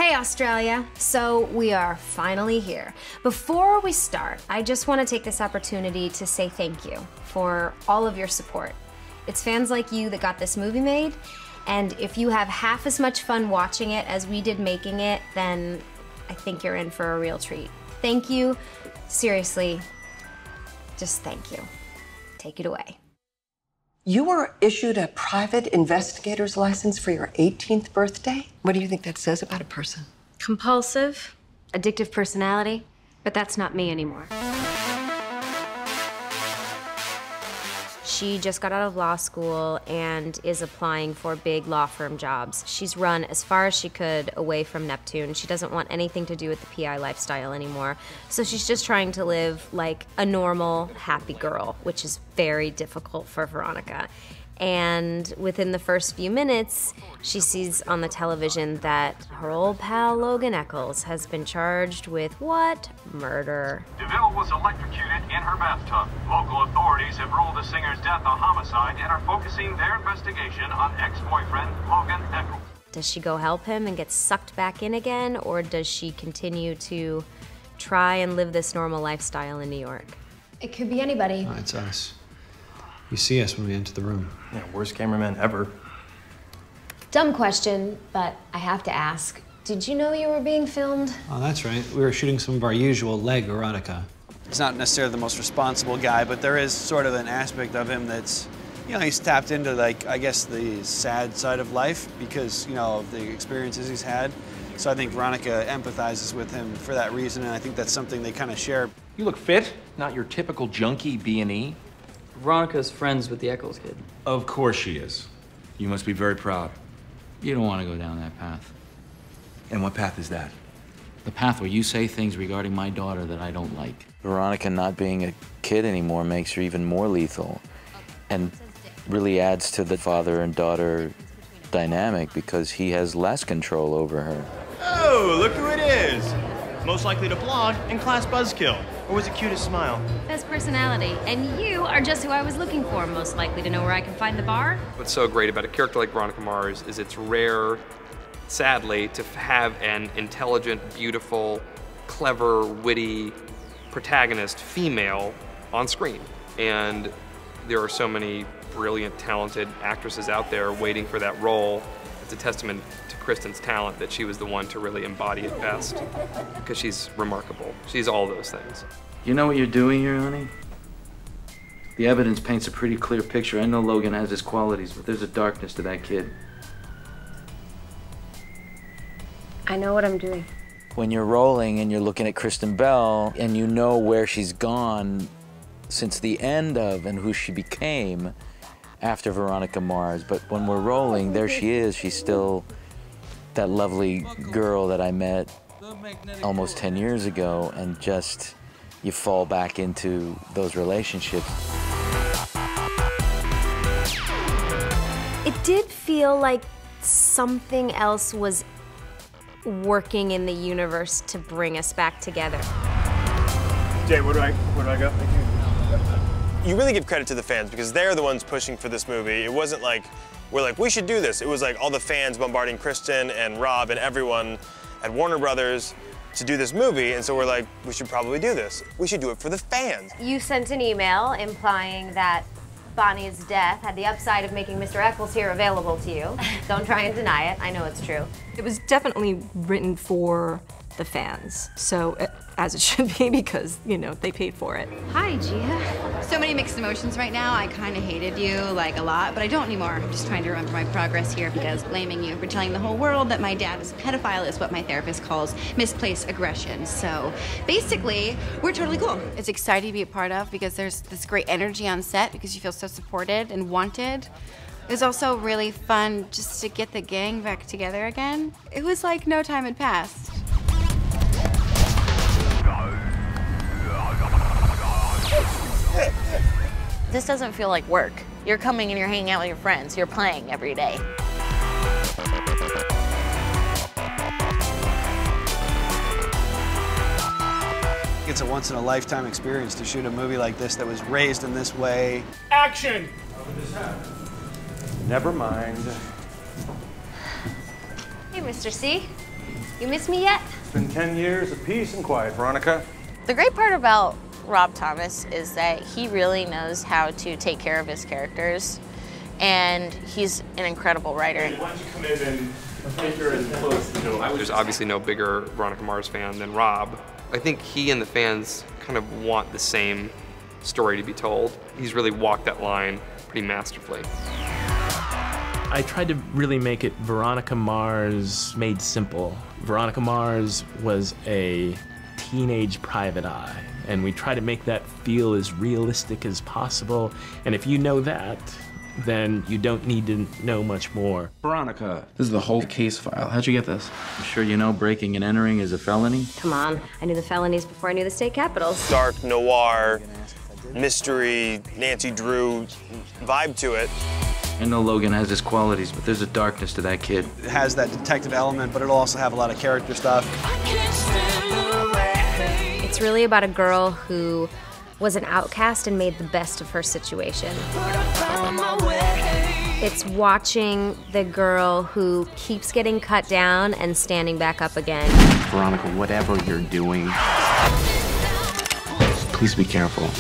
Hey, Australia. So we are finally here. Before we start, I just want to take this opportunity to say thank you for all of your support. It's fans like you that got this movie made, and if you have half as much fun watching it as we did making it, then I think you're in for a real treat. Thank you. Seriously, just thank you. Take it away. You were issued a private investigator's license for your 18th birthday? What do you think that says about a person? Compulsive, addictive personality, but that's not me anymore. She just got out of law school and is applying for big law firm jobs. She's run as far as she could away from Neptune. She doesn't want anything to do with the PI lifestyle anymore. So she's just trying to live like a normal, happy girl, which is very difficult for Veronica. And within the first few minutes, she sees on the television that her old pal Logan Echolls has been charged with what? Murder. DeVille was electrocuted in her bathtub. Local authorities have ruled the singer's death a homicide and are focusing their investigation on ex-boyfriend Logan Echolls. Does she go help him and get sucked back in again, or does she continue to try and live this normal lifestyle in New York? It could be anybody. Oh, it's us. You see us when we enter the room. Yeah, worst cameraman ever. Dumb question, but I have to ask. Did you know you were being filmed? Oh, that's right. We were shooting some of our usual leg erotica. He's not necessarily the most responsible guy, but there is sort of an aspect of him that's, you know, he's tapped into, like, I guess the sad side of life because, you know, of the experiences he's had. So I think Veronica empathizes with him for that reason, and I think that's something they kind of share. You look fit, not your typical junkie B&E. Veronica's friends with the Echolls kid. Of course she is. You must be very proud. You don't want to go down that path. And what path is that? The path where you say things regarding my daughter that I don't like. Veronica not being a kid anymore makes her even more lethal and really adds to the father and daughter dynamic because he has less control over her. Oh, look who it is. Most likely to blog and class buzzkill. Or was it cutest smile? Best personality. And you are just who I was looking for, most likely to know where I can find the bar. What's so great about a character like Veronica Mars is it's rare, sadly, to have an intelligent, beautiful, clever, witty protagonist, female, on screen. And there are so many brilliant, talented actresses out there waiting for that role. It's a testament to Kristen's talent that she was the one to really embody it best, because she's remarkable. She's all those things. You know what you're doing here, honey? The evidence paints a pretty clear picture. I know Logan has his qualities, but there's a darkness to that kid. I know what I'm doing. When you're rolling and you're looking at Kristen Bell and you know where she's gone since the end of and who she became after Veronica Mars, but when we're rolling, there she is. She's still that lovely girl that I met almost 10 years ago, and just you fall back into those relationships. It did feel like something else was working in the universe to bring us back together. Jay, where do I go? You really give credit to the fans because they're the ones pushing for this movie. It wasn't like, we're like, we should do this. It was like all the fans bombarding Kristen and Rob and everyone at Warner Brothers to do this movie, and so we're like, we should probably do this. We should do it for the fans. You sent an email implying that Bonnie's death had the upside of making Mr. Echolls here available to you. Don't try and deny it. I know it's true. It was definitely written for the fans, so as it should be, because, you know, they paid for it. Hi, Gia. So many mixed emotions right now. I kind of hated you, like, a lot, but I don't anymore. I'm just trying to remember my progress here because blaming you for telling the whole world that my dad was a pedophile is what my therapist calls misplaced aggression. So basically, we're totally cool. It's exciting to be a part of because there's this great energy on set because you feel so supported and wanted. It was also really fun just to get the gang back together again. It was like no time had passed. This doesn't feel like work. You're coming and you're hanging out with your friends. You're playing every day. It's a once-in-a-lifetime experience to shoot a movie like this that was raised in this way. Action! Never mind. Hey, Mr. C. You miss me yet? It's been 10 years of peace and quiet, Veronica. The great part about Rob Thomas is that he really knows how to take care of his characters, and he's an incredible writer. Hey, why don't you come in and enter and close the door? There's obviously no bigger Veronica Mars fan than Rob. I think he and the fans kind of want the same story to be told. He's really walked that line pretty masterfully. I tried to really make it Veronica Mars made simple. Veronica Mars was a teenage private eye, and we try to make that feel as realistic as possible. And if you know that, then you don't need to know much more. Veronica, this is the whole case file. How'd you get this? I'm sure you know breaking and entering is a felony? Come on, I knew the felonies before I knew the state capitals. Dark noir, mystery, Nancy Drew vibe to it. I know Logan has his qualities, but there's a darkness to that kid. It has that detective element, but it'll also have a lot of character stuff. It's really about a girl who was an outcast and made the best of her situation. It's watching the girl who keeps getting cut down and standing back up again. Veronica, whatever you're doing, please be careful.